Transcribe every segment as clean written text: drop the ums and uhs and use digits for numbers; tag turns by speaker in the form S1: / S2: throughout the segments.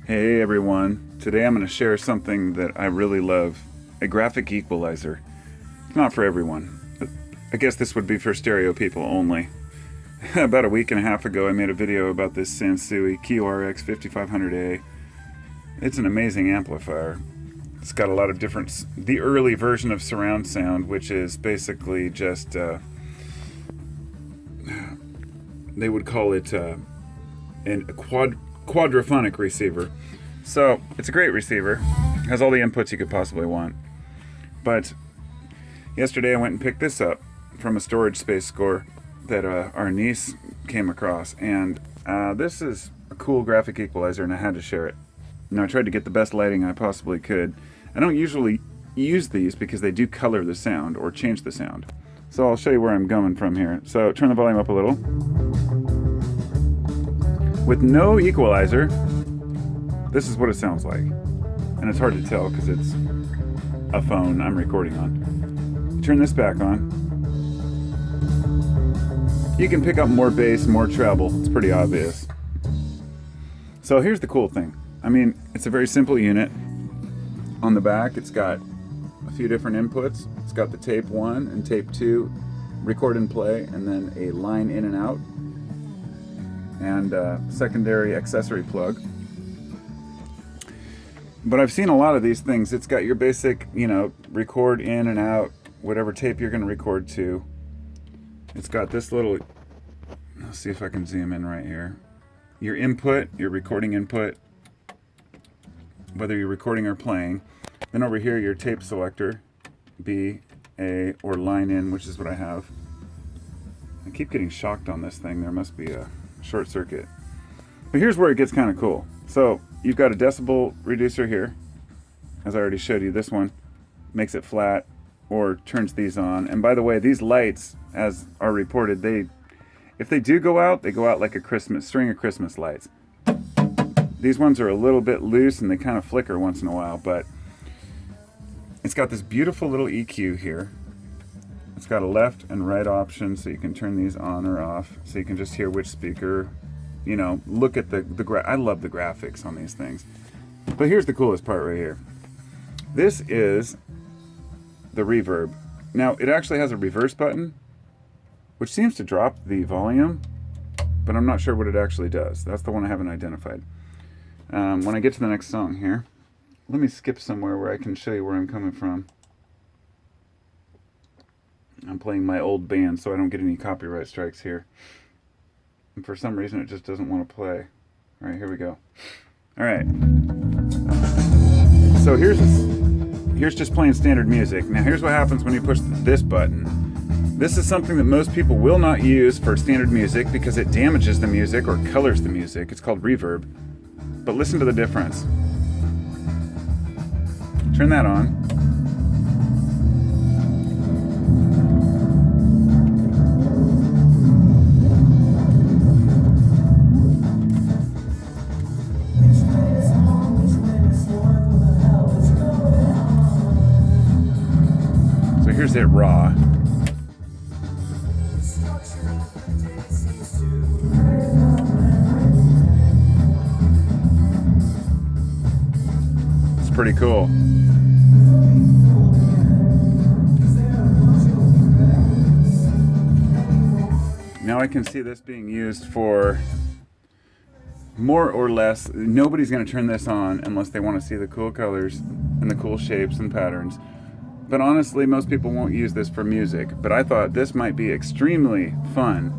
S1: Hey everyone, today I'm going to share something that I really love, a graphic equalizer. It's not for everyone. I guess this would be for stereo people only. About a week and a half ago I made a video about this Sansui QRX 5500A. It's an amazing amplifier. It's got a lot of different, the early version of surround sound, which is basically just, they would call it a quadraphonic receiver. So it's a great receiver, has all the inputs you could possibly want. But yesterday I went and picked this up from a storage space score that our niece came across, and this is a cool graphic equalizer, and I had to share it. Now, I tried to get the best lighting I possibly could. I don't usually use these because they do color the sound or change the sound. So I'll show you where I'm going from here. So turn the volume up a little. With no equalizer, this is what it sounds like. And it's hard to tell because it's a phone I'm recording on. Turn this back on. You can pick up more bass, more treble. It's pretty obvious. So here's the cool thing. I mean, it's a very simple unit. On the back, it's got a few different inputs. It's got the tape 1 and tape 2, record and play, and then a line in and out, and a secondary accessory plug. But I've seen a lot of these things. It's got your basic, record in and out, whatever tape you're going to record to. It's got this little, let's see if I can zoom in right here. Your input, your recording input, whether you're recording or playing. Then over here, your tape selector, B, A, or line in, which is what I have. I keep getting shocked on this thing. There must be a short circuit. But here's where it gets kind of cool. So you've got a decibel reducer here. As I already showed you, this one makes it flat or turns these on. And by the way, these lights, as are reported, if they do go out, they go out like a string of Christmas lights. These ones are a little bit loose and they kind of flicker once in a while, but it's got this beautiful little EQ here. It's got a left and right option, so you can turn these on or off, so you can just hear which speaker, look at I love the graphics on these things. But here's the coolest part right here. This is the reverb. Now, it actually has a reverse button, which seems to drop the volume, but I'm not sure what it actually does. That's the one I haven't identified. When I get to the next song here, let me skip somewhere where I can show you where I'm coming from. I'm playing my old band, so I don't get any copyright strikes here. And for some reason, it just doesn't want to play. All right, here we go. All right. So here's just playing standard music. Now, here's what happens when you push this button. This is something that most people will not use for standard music because it damages the music or colors the music. It's called reverb. But listen to the difference. Turn that on. So here's it raw. Pretty cool. Now I can see this being used for more or less, nobody's going to turn this on unless they want to see the cool colors and the cool shapes and patterns. But honestly, most people won't use this for music. But I thought this might be extremely fun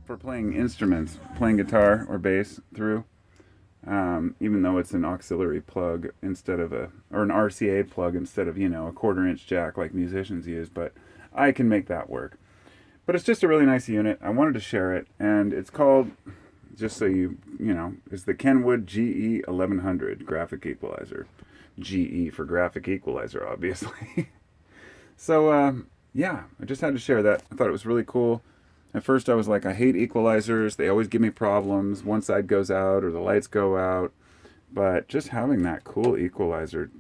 S1: for playing instruments, playing guitar or bass through. Even though it's an auxiliary plug instead of an RCA plug instead of, a 1/4-inch jack like musicians use, but I can make that work. But it's just a really nice unit. I wanted to share it, and it's called, just so it's the Kenwood GE-1100 graphic equalizer. GE for graphic equalizer, obviously. So, yeah, I just had to share that. I thought it was really cool. At first I was like, I hate equalizers. They always give me problems. One side goes out or the lights go out. But just having that cool equalizer,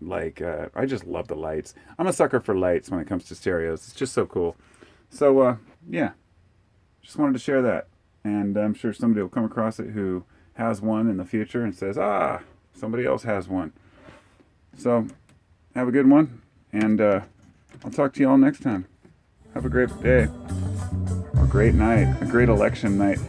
S1: I just love the lights. I'm a sucker for lights when it comes to stereos. It's just so cool. So, yeah, just wanted to share that. And I'm sure somebody will come across it who has one in the future and says, ah, somebody else has one. So have a good one, and I'll talk to you all next time. Have a great day, or great night, a great election night.